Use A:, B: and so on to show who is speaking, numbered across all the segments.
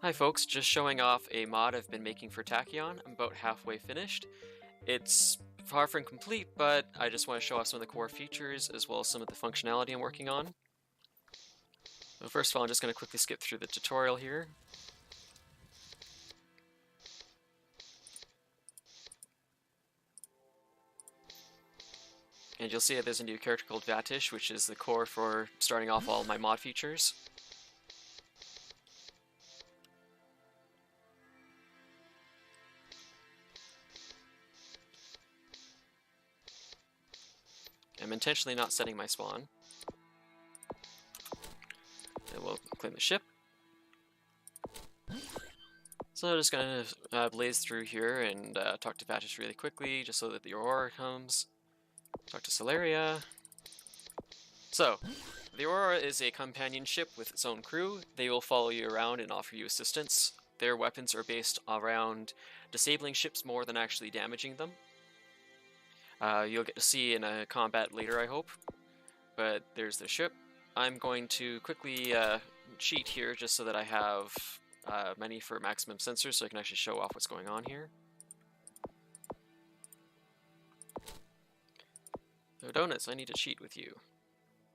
A: Hi folks, just showing off a mod I've been making for Tachyon. I'm about halfway finished. It's far from complete, but I just want to show off some of the core features as well as some of the functionality I'm working on. So first of all, I'm just going to quickly skip through the tutorial here. And you'll see that there's a new character called Vatish, which is the core for starting off all my mod features. I'm intentionally not setting my spawn. And we'll claim the ship. So I'm just going to blaze through here and talk to Vatish really quickly, just so that the Aurora comes. Talk to Celeria. So, the Aurora is a companion ship with its own crew. They will follow you around and offer you assistance. Their weapons are based around disabling ships more than actually damaging them. You'll get to see in a combat later, I hope. But there's the ship. I'm going to quickly cheat here just so that I have many for maximum sensors so I can actually show off what's going on here. So Donuts, I need to cheat with you.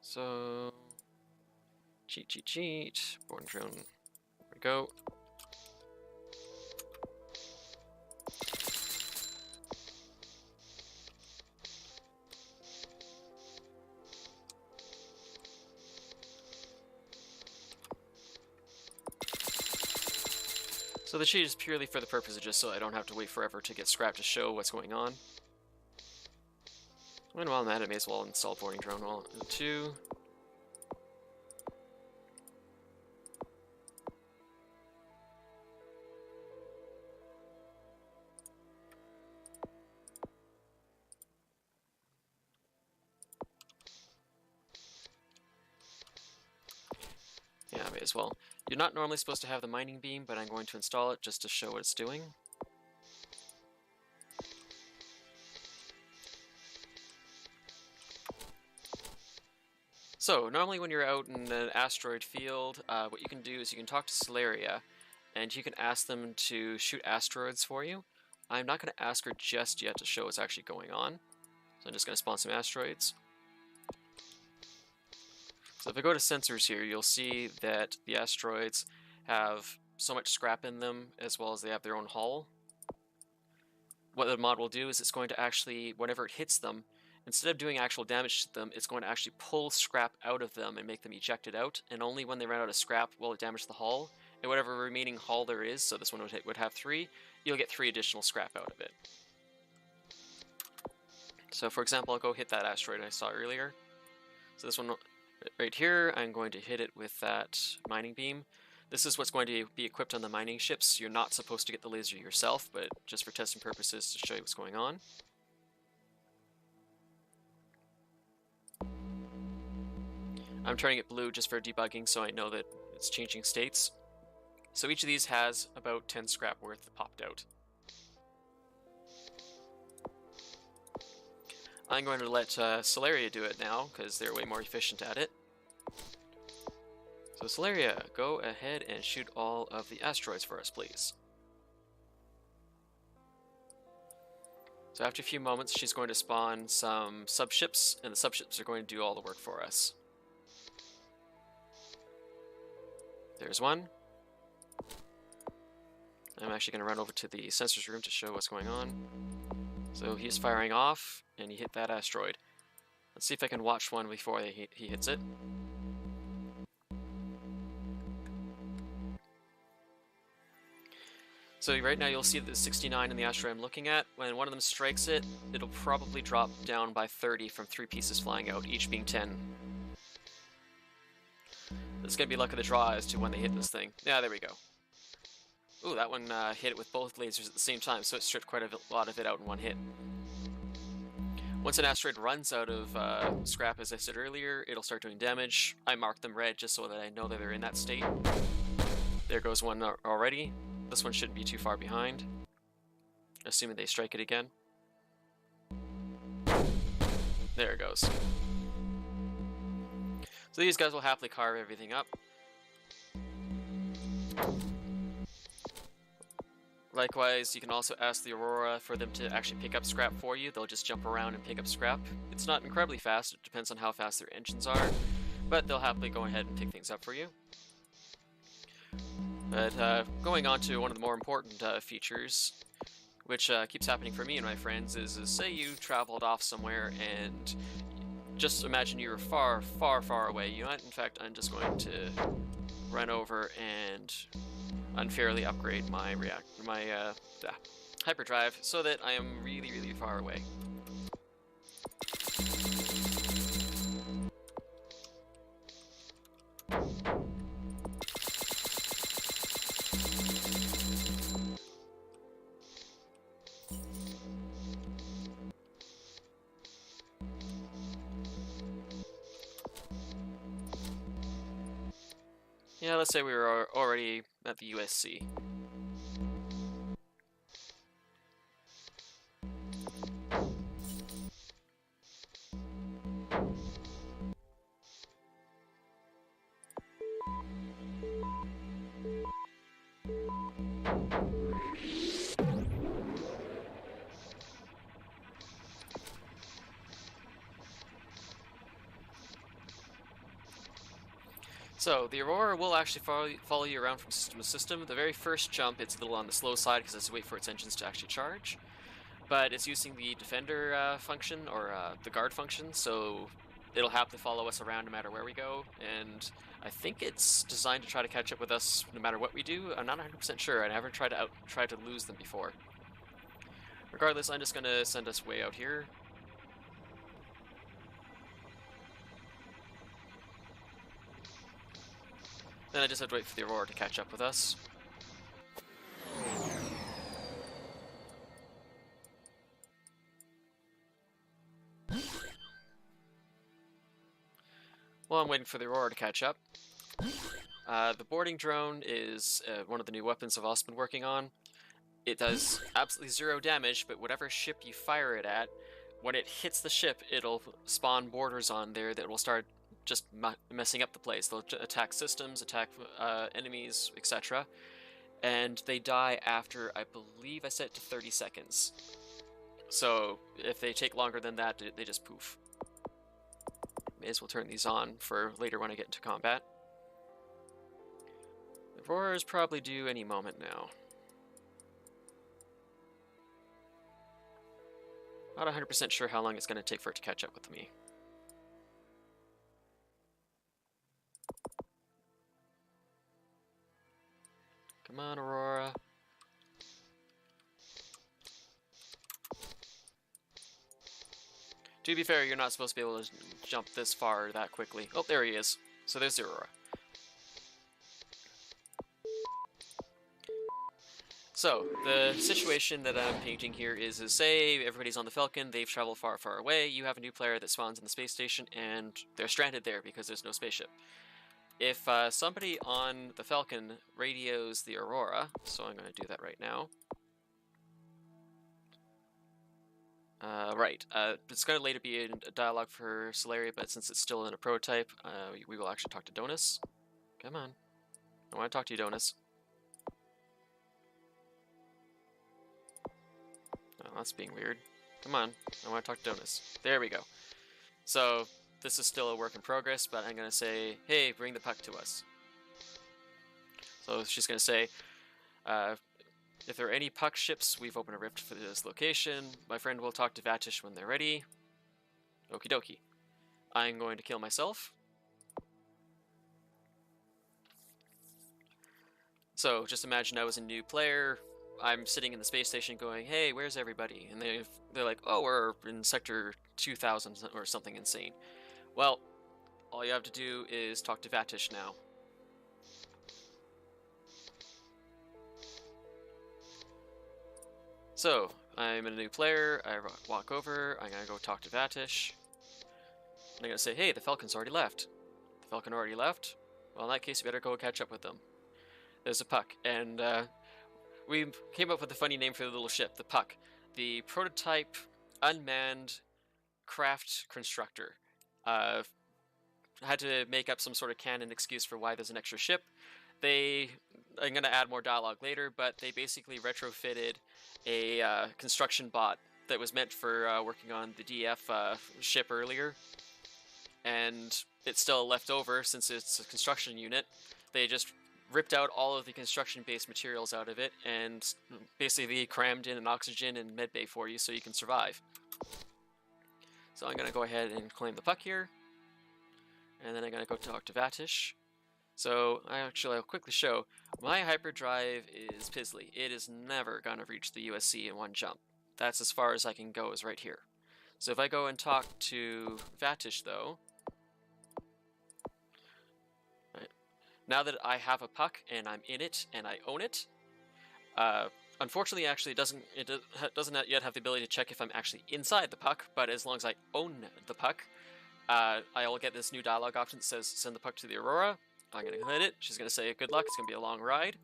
A: So, cheat. Born drone, there we go. So the cheat is purely for the purpose of just so I don't have to wait forever to get scrap to show what's going on. And while I'm at it, I may as well install boarding drone 2. Yeah, I may as well. You're not normally supposed to have the mining beam, but I'm going to install it just to show what it's doing. So, normally when you're out in an asteroid field, what you can do is you can talk to Celeria, and you can ask them to shoot asteroids for you. I'm not going to ask her just yet to show what's actually going on, so I'm just going to spawn some asteroids. So if I go to sensors here, you'll see that the asteroids have so much scrap in them, as well as they have their own hull. What the mod will do is it's going to actually, whenever it hits them, instead of doing actual damage to them, it's going to actually pull scrap out of them and make them ejected out, and only when they run out of scrap will it damage the hull, and whatever remaining hull there is, so this one would have 3, you'll get 3 additional scrap out of it. So for example, I'll go hit that asteroid I saw earlier. So this one right here, I'm going to hit it with that mining beam. This is what's going to be equipped on the mining ships. You're not supposed to get the laser yourself, but just for testing purposes to show you what's going on. I'm turning it blue just for debugging so I know that it's changing states. So each of these has about 10 scrap worth popped out. I'm going to let Celeria do it now because they're way more efficient at it. So Celeria, go ahead and shoot all of the asteroids for us, please. So after a few moments, she's going to spawn some subships, and the subships are going to do all the work for us. There's one. I'm actually going to run over to the sensors room to show what's going on. So he's firing off, and he hit that asteroid. Let's see if I can watch one before he hits it. So right now you'll see that there's 69 in the asteroid I'm looking at. When one of them strikes it, it'll probably drop down by 30 from 3 pieces flying out, each being 10. It's going to be luck of the draw as to when they hit this thing. Yeah, there we go. Ooh, that one hit it with both lasers at the same time, so it stripped quite a lot of it out in one hit. Once an asteroid runs out of scrap, as I said earlier, it'll start doing damage. I marked them red just so that I know that they're in that state. There goes one already. This one shouldn't be too far behind, assuming they strike it again. There it goes. So these guys will happily carve everything up. Likewise, you can also ask the Aurora for them to actually pick up scrap for you. They'll just jump around and pick up scrap. It's not incredibly fast, it depends on how fast their engines are, but they'll happily go ahead and pick things up for you. But going on to one of the more important features, which keeps happening for me and my friends, is say you traveled off somewhere and just imagine you were far, far, far away. You know, in fact, I'm just going to run over and unfairly upgrade my hyperdrive so that I am really, really far away. Yeah, let's say we were already at the USC. So, the Aurora will actually follow you around from system to system. The very first jump, it's a little on the slow side because it has to wait for its engines to actually charge. But it's using the defender function, or the guard function, so it'll happily follow us around no matter where we go, and I think it's designed to try to catch up with us no matter what we do. I'm not 100% sure, I never tried to lose them before. Regardless, I'm just going to send us way out here. Then I just have to wait for the Aurora to catch up with us. While I'm waiting for the Aurora to catch up, the boarding drone is one of the new weapons I've also been working on. It does absolutely 0 damage, but whatever ship you fire it at, when it hits the ship, it'll spawn boarders on there that will start just messing up the place. They'll attack systems, attack enemies, etc. And they die after, I believe I set it to 30 seconds. So if they take longer than that, they just poof. May as well turn these on for later when I get into combat. The Aurora is probably due any moment now. Not 100% sure how long it's going to take for it to catch up with me. Come on, Aurora. To be fair, you're not supposed to be able to jump this far that quickly. Oh, there he is. So there's the Aurora. So, the situation that I'm painting here is say everybody's on the Falcon, they've traveled far, far away, you have a new player that spawns in the space station, and they're stranded there because there's no spaceship. If somebody on the Falcon radios the Aurora, so I'm going to do that right now. It's going to later be a dialogue for Solaria, but since it's still in a prototype, we will actually talk to Donus. Come on. I want to talk to you, Donus. Oh, that's being weird. Come on. I want to talk to Donus. There we go. So, this is still a work in progress, but I'm going to say, hey, bring the puck to us. So she's going to say, if there are any puck ships, we've opened a rift for this location. My friend will talk to Vatish when they're ready. Okie dokie. I'm going to kill myself. So, just imagine I was a new player. I'm sitting in the space station going, hey, where's everybody? And they're like, oh, we're in sector 2000 or something insane. Well, all you have to do is talk to Vatish now. So, I'm a new player, I walk over, I'm gonna go talk to Vatish. And I'm gonna say, hey, the Falcon's already left. The Falcon already left? Well, in that case, you better go catch up with them. There's a puck, and we came up with a funny name for the little ship, the puck. The prototype unmanned craft constructor. Had to make up some sort of canon excuse for why there's an extra ship. They I'm gonna add more dialogue later, but they basically retrofitted a construction bot that was meant for working on the DF ship earlier, and it's still left over since it's a construction unit. They just ripped out all of the construction-based materials out of it and basically crammed in an oxygen and medbay for you so you can survive. So I'm going to go ahead and claim the puck here, and then I'm going to go talk to Vatish. So I'll quickly show, my hyperdrive is Pizzly. It is never going to reach the USC in one jump. That's as far as I can go, is right here. So if I go and talk to Vatish though, now that I have a puck and I'm in it and I own it, unfortunately, actually, it doesn't yet have the ability to check if I'm actually inside the puck. But as long as I own the puck, I will get this new dialogue option that says "Send the puck to the Aurora." I'm gonna hit it. She's gonna say "Good luck. It's gonna be a long ride."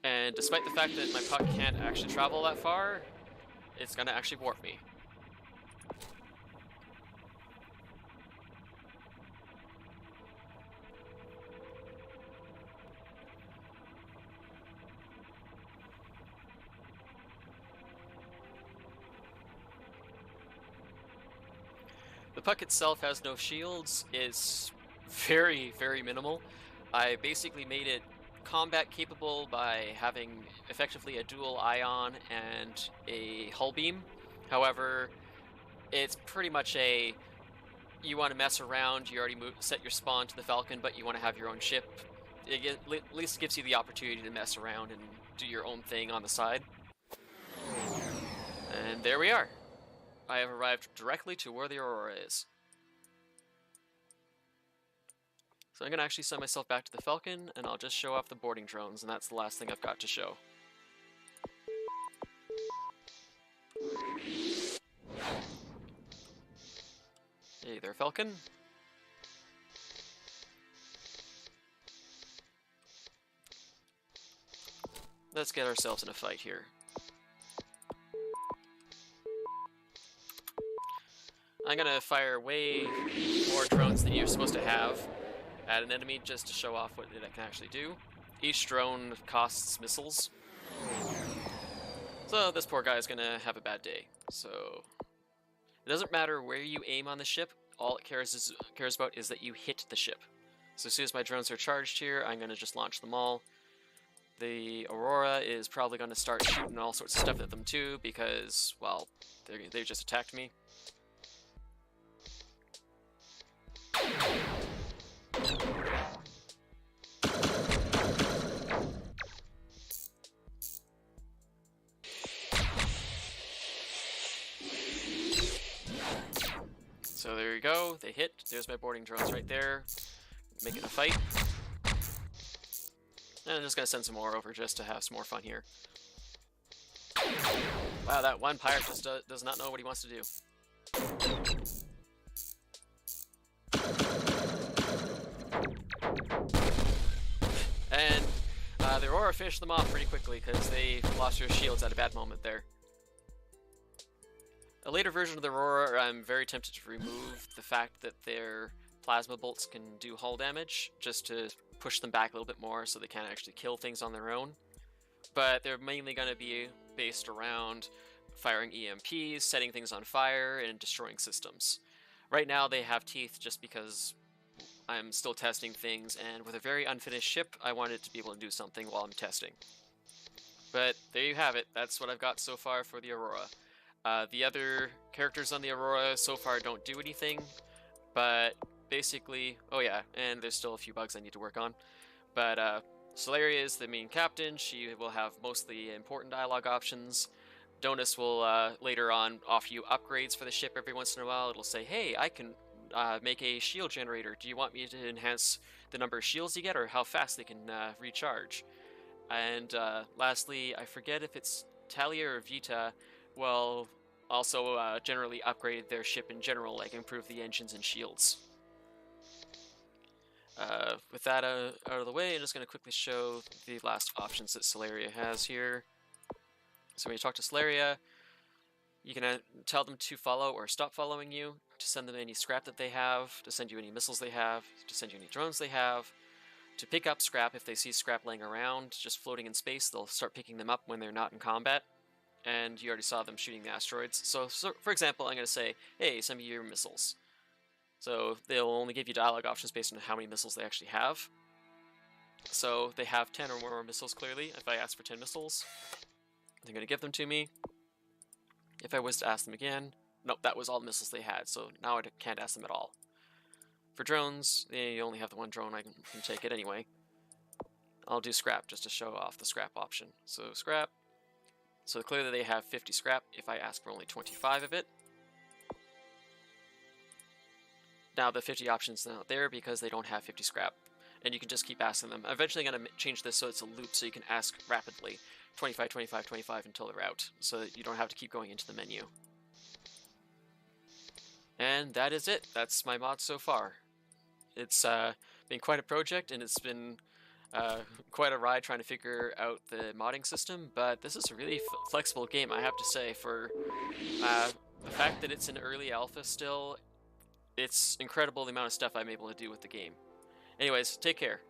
A: And despite the fact that my puck can't actually travel that far, it's gonna actually warp me. The puck itself has no shields, it's very, very minimal. I basically made it combat capable by having effectively a dual ion and a hull beam. However, it's pretty much you want to mess around, you already set your spawn to the Falcon, but you want to have your own ship. It at least gives you the opportunity to mess around and do your own thing on the side. And there we are. I have arrived directly to where the Aurora is. So I'm going to actually send myself back to the Falcon, and I'll just show off the boarding drones, and that's the last thing I've got to show. Hey there, Falcon. Let's get ourselves in a fight here. I'm gonna fire way more drones than you're supposed to have at an enemy just to show off what it can actually do. Each drone costs missiles. So this poor guy is gonna have a bad day. So it doesn't matter where you aim on the ship, all it cares about is that you hit the ship. So as soon as my drones are charged here, I'm gonna just launch them all. The Aurora is probably gonna start shooting all sorts of stuff at them too because, well, they just attacked me. So there you go, they hit. There's my boarding drones right there, making a fight. And I'm just gonna send some more over just to have some more fun here. Wow, that one pirate just does not know what he wants to do. And the Aurora finished them off pretty quickly because they lost their shields at a bad moment there. A later version of the Aurora, I'm very tempted to remove the fact that their plasma bolts can do hull damage, just to push them back a little bit more so they can't actually kill things on their own. But they're mainly going to be based around firing EMPs, setting things on fire, and destroying systems. Right now they have teeth just because I'm still testing things, and with a very unfinished ship, I wanted to be able to do something while I'm testing. But there you have it. That's what I've got so far for the Aurora. The other characters on the Aurora so far don't do anything, but basically, oh yeah, and there's still a few bugs I need to work on. But Solaria is the main captain. She will have most of the important dialogue options. Donus will later on offer you upgrades for the ship every once in a while. It'll say, hey, I can make a shield generator. Do you want me to enhance the number of shields you get or how fast they can recharge? And lastly, I forget if it's Talia or Vita, will also generally upgrade their ship in general, like improve the engines and shields. With that out of the way, I'm just going to quickly show the last options that Solaria has here. So when you talk to Solaria, you can tell them to follow or stop following you, to send them any scrap that they have, to send you any missiles they have, to send you any drones they have, to pick up scrap. If they see scrap laying around, just floating in space, they'll start picking them up when they're not in combat. And you already saw them shooting the asteroids. So for example, I'm going to say, hey, send me your missiles. So they'll only give you dialogue options based on how many missiles they actually have. So they have 10 or more missiles, clearly. If I ask for 10 missiles, they're going to give them to me. If I was to ask them again, nope, that was all the missiles they had, so now I can't ask them at all. For drones, they only have the one drone, I can take it anyway. I'll do scrap just to show off the scrap option. So scrap. So clearly they have 50 scrap if I ask for only 25 of it. Now the 50 option's not there because they don't have 50 scrap. And you can just keep asking them. I'm eventually going to change this so it's a loop so you can ask rapidly. 25, 25, 25 until they're out. So that you don't have to keep going into the menu. And that is it. That's my mod so far. It's been quite a project, and it's been quite a ride trying to figure out the modding system, but this is a really flexible game, I have to say. For the fact that it's in early alpha still, it's incredible the amount of stuff I'm able to do with the game. Anyways, take care.